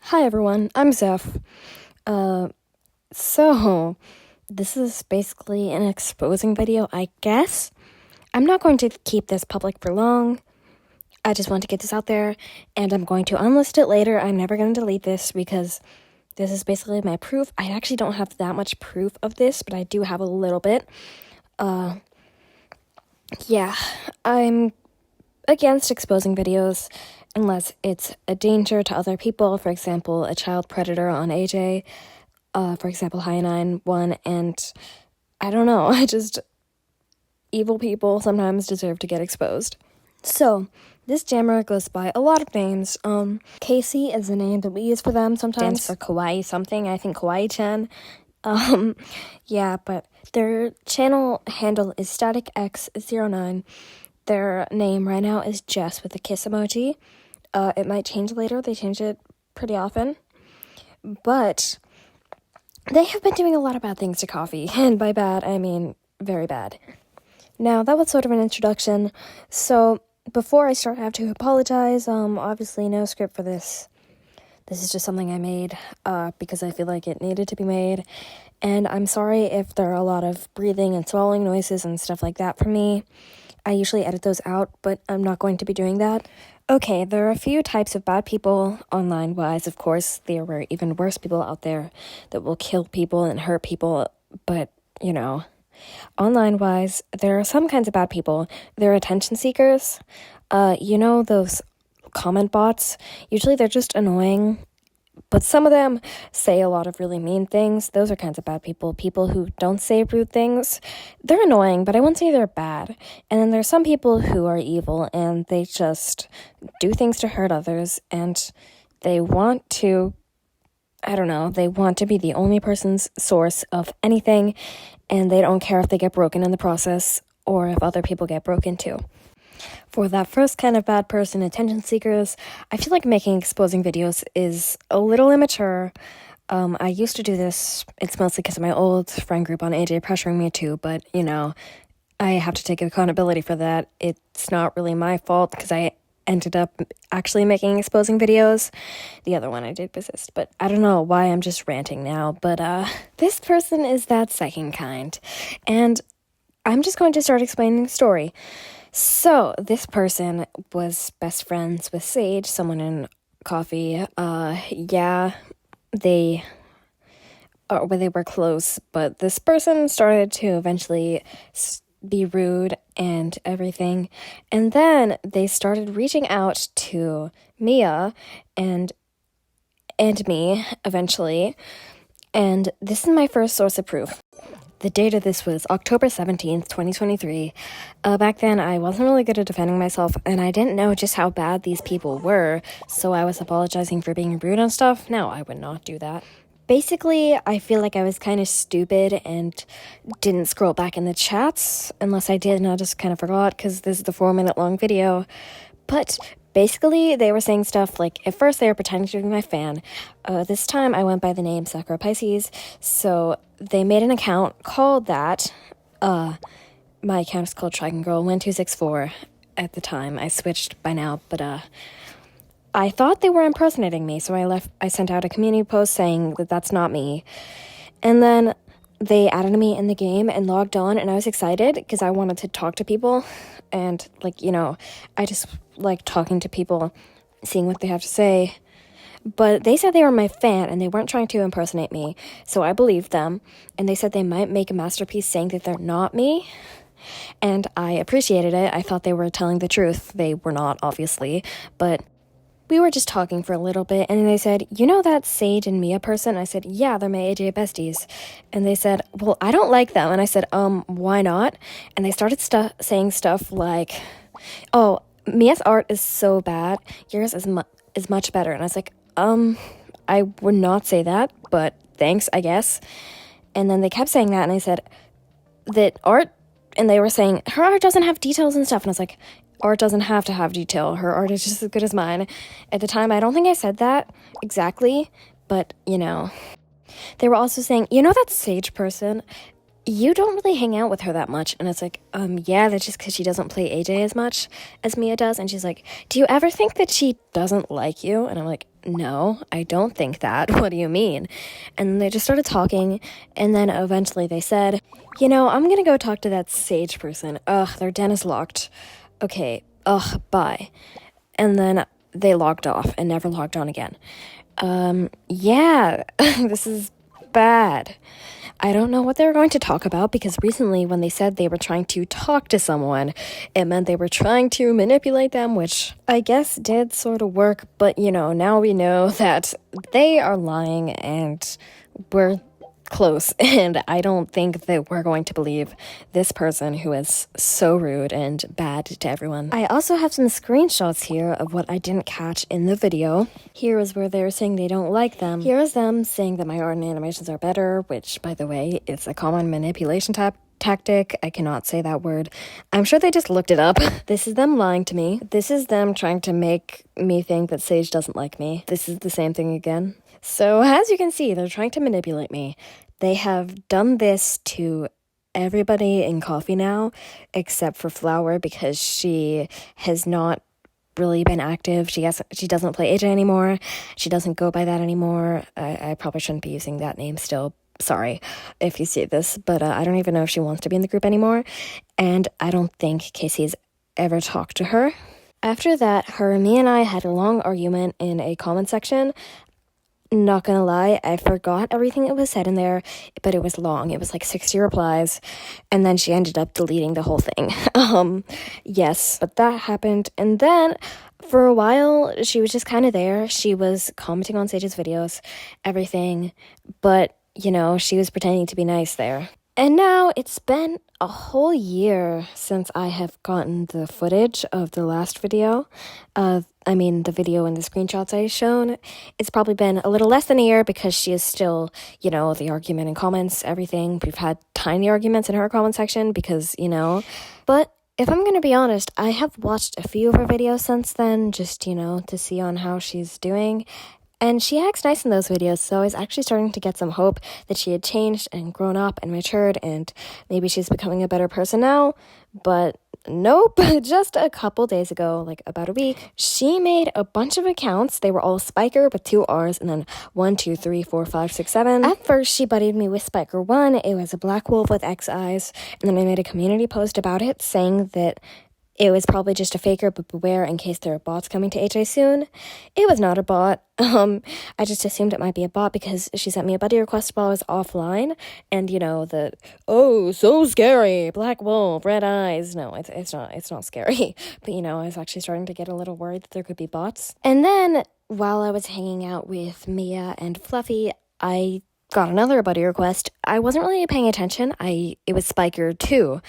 Hi everyone, I'm Zeph. So this is basically an exposing video, I guess. I'm not going to keep this public for long. I just want to get this out there, and I'm going to unlist it later. I'm never going to delete this because this is basically my proof. I actually don't have that much proof of this, but I do have a little bit. Yeah, I'm against exposing videos unless it's a danger to other people. For example, a child predator on AJ. For example, High9 one, and I don't know, evil people sometimes deserve to get exposed. So, this jammer goes by a lot of names. Casey is the name that we use for them sometimes. Stands for Kawaii something, I think Kawaii-chan. Yeah, but their channel handle is StaticX09. Their name right now is Jess with a kiss emoji. It might change later, they change it pretty often. But they have been doing a lot of bad things to coffee, and by bad, I mean very bad. Now, that was sort of an introduction, so before I start, I have to apologize. Obviously no script for this. This is just something I made, because I feel like it needed to be made, and I'm sorry if there are a lot of breathing and swallowing noises and stuff like that for me. I usually edit those out, but I'm not going to be doing that. Okay, there are a few types of bad people online-wise, of course. There are even worse people out there that will kill people and hurt people, but, you know, online-wise, there are some kinds of bad people. They're attention seekers. You know those comment bots? Usually they're just annoying, but some of them say a lot of really mean things. Those are kinds of bad people. People who don't say rude things, they're annoying, but I wouldn't say they're bad. And then there's some people who are evil, and they just do things to hurt others, and they want to, I don't know, they want to be the only person's source of anything, and they don't care if they get broken in the process, or if other people get broken too. For that first kind of bad person, attention seekers, I feel like making exposing videos is a little immature. I used to do this, it's mostly because of my old friend group on AJ pressuring me to, but, you know, I have to take accountability for that. It's not really my fault, because I ended up actually making exposing videos. The other one I did persist, but I don't know why I'm just ranting now, but, this person is that second kind, and I'm just going to start explaining the story. So, this person was best friends with Sage, someone in coffee. Yeah, they were close, but this person started to eventually be rude and everything. And then they started reaching out to Mia and me eventually. And this is my first source of proof. The date of this was October 17th, 2023. Back then, I wasn't really good at defending myself, and I didn't know just how bad these people were, so I was apologizing for being rude and stuff. No, I would not do that. Basically, I feel like I was kind of stupid and didn't scroll back in the chats, unless I did and I just kind of forgot, because this is the 4-minute long video. But basically, they were saying stuff like, at first they were pretending to be my fan. This time I went by the name Sakura Pisces, so they made an account called that. My account is called Dragon Girl 1264 at the time. I switched by now, but I thought they were impersonating me, so I sent out a community post saying that that's not me. And then they added me in the game and logged on, and I was excited because I wanted to talk to people, and, like, you know, I just like talking to people, seeing what they have to say. But they said they were my fan, and they weren't trying to impersonate me, so I believed them, and they said they might make a masterpiece saying that they're not me, and I appreciated it. I thought they were telling the truth. They were not, obviously, but we were just talking for a little bit, and they said, you know that Sage and Mia person? I said, yeah, they're my AJ besties. And they said, well, I don't like them. And I said, why not? And they started saying stuff like, oh, Mia's art is so bad, yours is much better. And I was like, I would not say that, but thanks, I guess. And then they kept saying that, and I said, that art, and they were saying, her art doesn't have details and stuff. And I was like, art doesn't have to have detail. Her art is just as good as mine. At the time, I don't think I said that exactly, but, you know. They were also saying, you know that Sage person? You don't really hang out with her that much. And it's like, yeah, that's just because she doesn't play AJ as much as Mia does. And she's like, do you ever think that she doesn't like you? And I'm like, no, I don't think that. What do you mean? And then they just started talking, and then eventually they said, I'm gonna go talk to that Sage person. Ugh, their den is locked. Okay, ugh, bye. And then they logged off and never logged on again. Yeah, this is bad. I don't know what they were going to talk about, because recently when they said they were trying to talk to someone, it meant they were trying to manipulate them, which I guess did sort of work, but now we know that they are lying and we're close, and I don't think that we're going to believe this person who is so rude and bad to everyone. I also have some screenshots here of what I didn't catch in the video. Here is where they're saying they don't like them. Here is them saying that my art and animations are better, which, by the way, is a common manipulation tactic. I cannot say that word. I'm sure they just looked it up. This is them lying to me. This is them trying to make me think that Sage doesn't like me. This is the same thing again. So as you can see, they're trying to manipulate me. They have done this to everybody in Coffee now, except for Flower, because she has not really been active. She doesn't play AJ anymore. She doesn't go by that anymore. I probably shouldn't be using that name still. Sorry if you see this, but I don't even know if she wants to be in the group anymore. And I don't think Casey's ever talked to her. After that, me and I had a long argument in a comment section. Not gonna lie, I forgot everything that was said in there, but it was long. It was like 60 replies, and then she ended up deleting the whole thing. Yes, but that happened. And then for a while, she was just kind of there. She was commenting on Sage's videos, everything, but she was pretending to be nice there. And now it's been a whole year since I have gotten the footage of the last video. The video and the screenshots I shown. It's probably been a little less than a year, because she is still, the argument in comments, everything. We've had tiny arguments in her comment section because, But if I'm going to be honest, I have watched a few of her videos since then, just, to see on how she's doing. And she acts nice in those videos, so I was actually starting to get some hope that she had changed and grown up and matured, and maybe she's becoming a better person now. But nope, just a couple days ago, like about a week, she made a bunch of accounts. They were all Spiker with 2 R's, and then 1, 2, 3, 4, 5, 6, 7. At first, she buddied me with Spiker 1. It was a black wolf with X eyes, and then I made a community post about it saying that it was probably just a faker, but beware in case there are bots coming to HA soon. It was not a bot. I just assumed it might be a bot because she sent me a buddy request while I was offline. And, oh, so scary, black wolf, red eyes. No, it's not scary. But, I was actually starting to get a little worried that there could be bots. And then, while I was hanging out with Mia and Fluffy, I got another buddy request. I wasn't really paying attention. It was Spiker 2.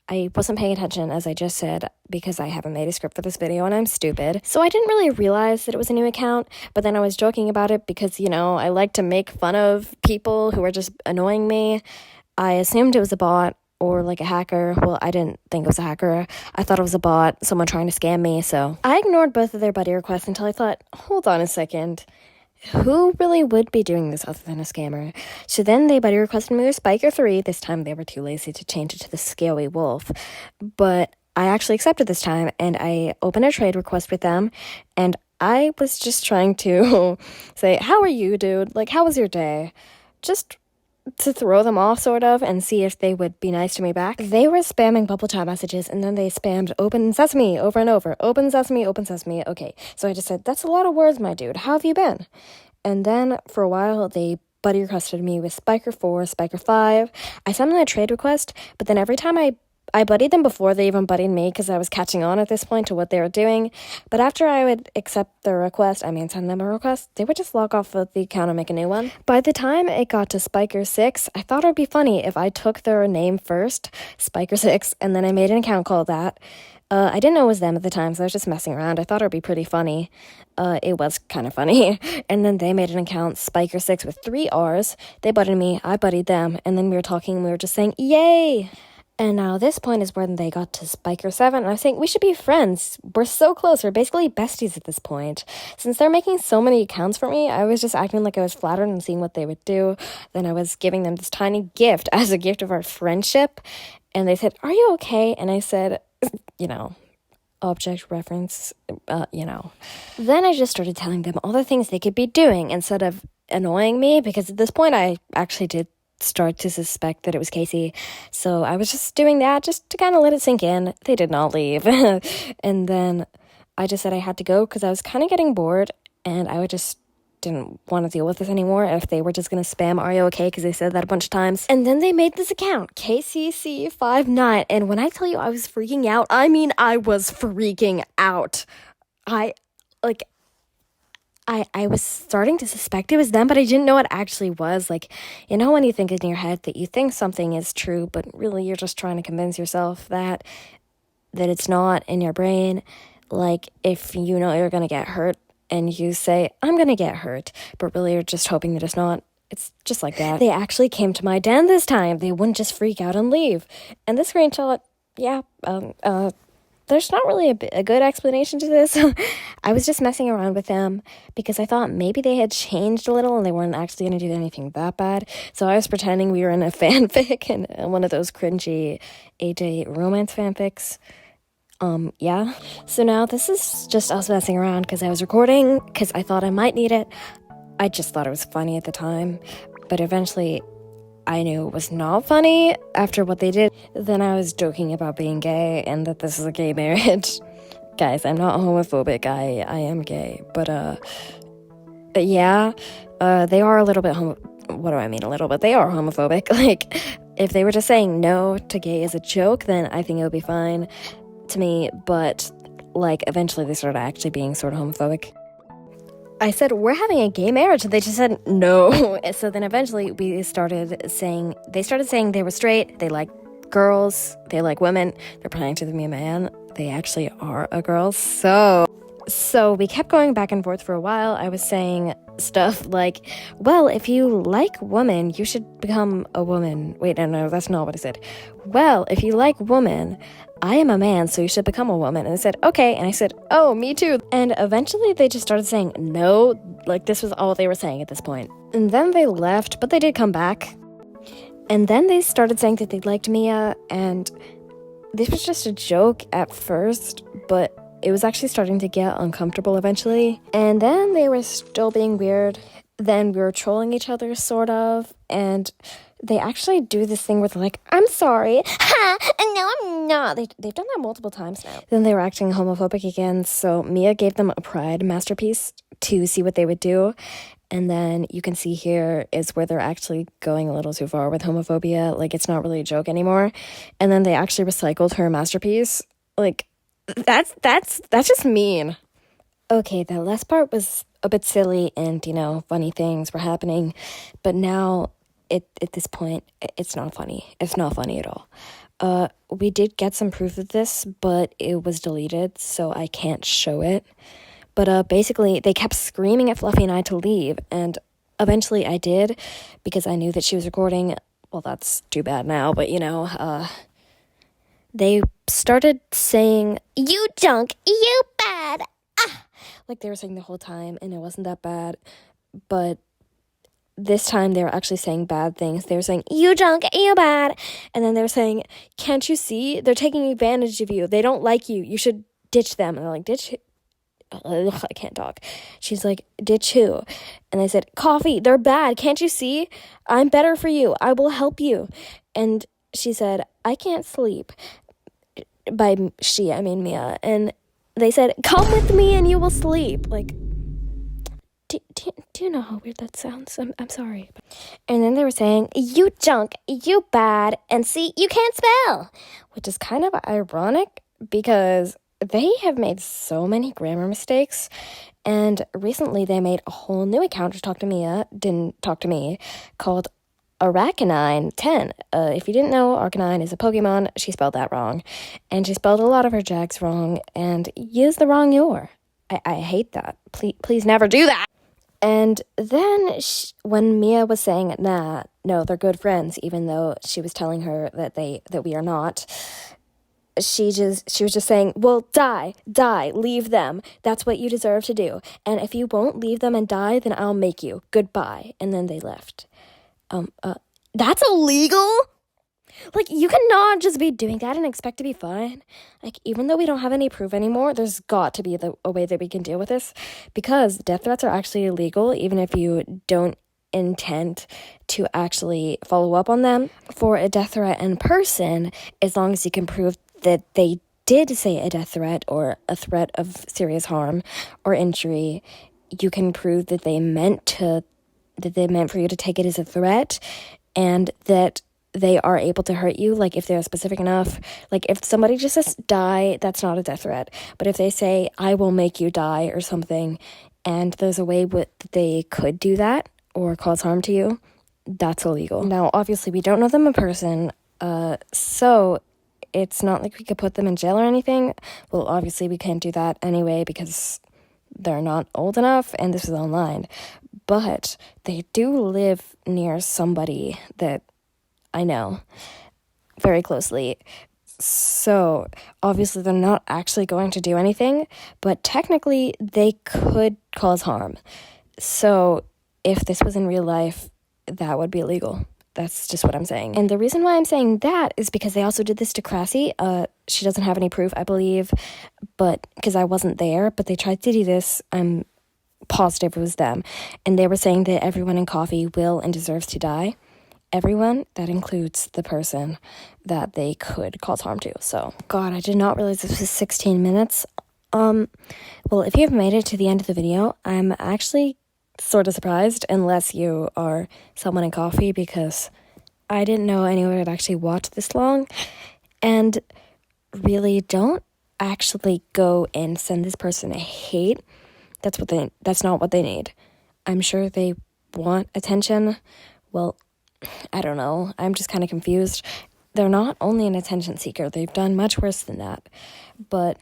I wasn't paying attention, as I just said, because I haven't made a script for this video and I'm stupid. So I didn't really realize that it was a new account, but then I was joking about it because, I like to make fun of people who are just annoying me. I assumed it was a bot or like a hacker. Well, I didn't think it was a hacker. I thought it was a bot, someone trying to scam me, so I ignored both of their buddy requests until I thought, hold on a second. Who really would be doing this other than a scammer? So then they buddy requested me with Spiker 3. This time they were too lazy to change it to the Scaly Wolf. But I actually accepted this time, and I opened a trade request with them, and I was just trying to say, how are you, dude? Like, how was your day? Just to throw them off, sort of, and see if they would be nice to me back. They were spamming bubble chat messages, and then they spammed open sesame over and over. Open sesame, open sesame. Okay, so I just said, that's a lot of words, my dude. How have you been? And then, for a while, they buddy requested me with Spiker 4, Spiker 5. I sent them a trade request, but then every time I buddied them before they even buddied me, because I was catching on at this point to what they were doing. But after I would accept their request, send them a request, they would just log off of the account and make a new one. By the time it got to Spiker 6, I thought it would be funny if I took their name first, Spiker 6, and then I made an account called that. I didn't know it was them at the time, so I was just messing around. I thought it would be pretty funny. It was kind of funny. And then they made an account, Spiker 6 with 3 R's. They buddied me, I buddied them, and then we were talking, and we were just saying, yay! And now this point is when they got to Spiker 7, and I was saying, we should be friends. We're so close. We're basically besties at this point. Since they're making so many accounts for me, I was just acting like I was flattered and seeing what they would do. Then I was giving them this tiny gift as a gift of our friendship. And they said, are you okay? And I said, object reference, you know. Then I just started telling them all the things they could be doing instead of annoying me, because at this point I actually did start to suspect that it was Casey. So I was just doing that just to kind of let it sink in. They did not leave. And then I just said I had to go because I was kind of getting bored and I just didn't want to deal with this anymore if they were just going to spam "Are you okay?" because they said that a bunch of times. And then they made this account, KCC59, and when I tell you I was freaking out, I mean I was freaking out. I was starting to suspect it was them, but I didn't know it actually was. Like, you know when you think in your head that you think something is true, but really you're just trying to convince yourself that it's not in your brain? Like, if you know you're going to get hurt, and you say, I'm gonna get hurt, but really you're just hoping that it's not. It's just like that. They actually came to my den this time. They wouldn't just freak out and leave. And the screenshot, there's not really a good explanation to this. I was just messing around with them because I thought maybe they had changed a little and they weren't actually going to do anything that bad. So I was pretending we were in a fanfic, and one of those cringy AJ romance fanfics. Yeah. So now this is just us messing around because I was recording because I thought I might need it. I just thought it was funny at the time, but eventually I knew it was not funny after what they did. Then I was joking about being gay and that this is a gay marriage. Guys, I'm not homophobic. I am gay, but yeah, they are a little bit what do I mean a little bit? They are homophobic. Like, if they were just saying no to gay as a joke, then I think it would be fine to me, but like eventually they started actually being sort of homophobic. I said, we're having a gay marriage, and they just said no. So then eventually they started saying they were straight, they like girls, they like women, they're planning to be a man, they actually are a girl. So we kept going back and forth for a while. I was saying stuff like, well, if you like woman, you should become a woman. Wait, no, that's not what I said. Well, if you like woman, I am a man, so you should become a woman. And they said, okay. And I said, oh, me too. And eventually they just started saying no. Like, this was all they were saying at this point. And then they left, but they did come back. And then they started saying that they liked Mia, and this was just a joke at first, but it was actually starting to get uncomfortable eventually. And then they were still being weird. Then we were trolling each other, sort of. And they actually do this thing where they're like, I'm sorry. Ha! And no, I'm not. They've done that multiple times now. Then they were acting homophobic again. So Mia gave them a Pride masterpiece to see what they would do. And then you can see here is where they're actually going a little too far with homophobia. Like, it's not really a joke anymore. And then they actually recycled her masterpiece. Like, that's just mean. Okay, the last part was a bit silly and, funny things were happening. But now, at this point, it's not funny. It's not funny at all. We did get some proof of this, but it was deleted, so I can't show it. But basically, they kept screaming at Fluffy and I to leave, and eventually I did, because I knew that she was recording. Well, that's too bad now, but they started saying, you junk, you bad, ah! Like they were saying the whole time, and it wasn't that bad, but this time they were actually saying bad things. They were saying, you junk, you bad, and then they were saying, can't you see? They're taking advantage of you. They don't like you. You should ditch them. And they're like, ditch? Ugh, I can't talk. She's like, ditch who? And I said, Coffee, they're bad. Can't you see? I'm better for you. I will help you. And she said, I can't sleep. By she, I mean Mia. And they said, come with me and you will sleep. Like, do you know how weird that sounds? I'm sorry. And then they were saying, you junk, you bad, and see, you can't spell. Which is kind of ironic because they have made so many grammar mistakes, and recently they made a whole new account to talk to Mia, didn't talk to me, called Arcanine10. If you didn't know, Arcanine is a Pokemon. She spelled that wrong, and she spelled a lot of her Jags wrong, and used the wrong your. I hate that. Please never do that. And then when Mia was saying, nah, no, they're good friends, even though she was telling her that we are not, she was just saying, well, die, leave them. That's what you deserve to do. And if you won't leave them and die, then I'll make you. Goodbye. And then they left. That's illegal? Like, you cannot just be doing that and expect to be fine. Like, even though we don't have any proof anymore, there's got to be a way that we can deal with this, because death threats are actually illegal, even if you don't intend to actually follow up on them. For a death threat in person, as long as you can prove that they did say a death threat or a threat of serious harm or injury, you can prove that they meant for you to take it as a threat, and that they are able to hurt you. Like, if they're specific enough, like if somebody just says die, that's not a death threat. But if they say I will make you die or something, and there's a way that they could do that or cause harm to you, that's illegal. Now, obviously, we don't know them in person, so it's not like we could put them in jail or anything. Well, obviously, we can't do that anyway because they're not old enough and this is online. But they do live near somebody that I know very closely. So, obviously, they're not actually going to do anything, but technically, they could cause harm. So, if this was in real life, that would be illegal. That's just what I'm saying. And the reason why I'm saying that is because they also did this to Crassie. She doesn't have any proof, I believe, but because I wasn't there, but they tried to do this. I'm positive it was them. And they were saying that everyone in Coffee will and deserves to die. Everyone, that includes the person that they could cause harm to. So, God, I did not realize this was 16 minutes. Well, if you've made it to the end of the video, I'm actually sort of surprised, unless you are someone in Coffee, because I didn't know anyone would actually watch this long. And really, don't actually go and send this person a hate. That's not what they need. I'm sure they want attention. Well, I don't know. I'm just kind of confused. They're not only an attention seeker. They've done much worse than that. But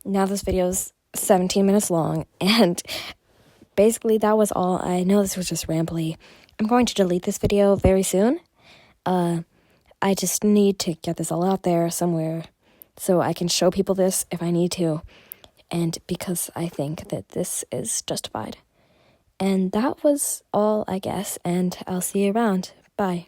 now this video's 17 minutes long, and basically that was all. I know this was just rambly. I'm going to delete this video very soon. I just need to get this all out there somewhere so I can show people this if I need to, and because I think that this is justified. And that was all, I guess, and I'll see you around. Bye.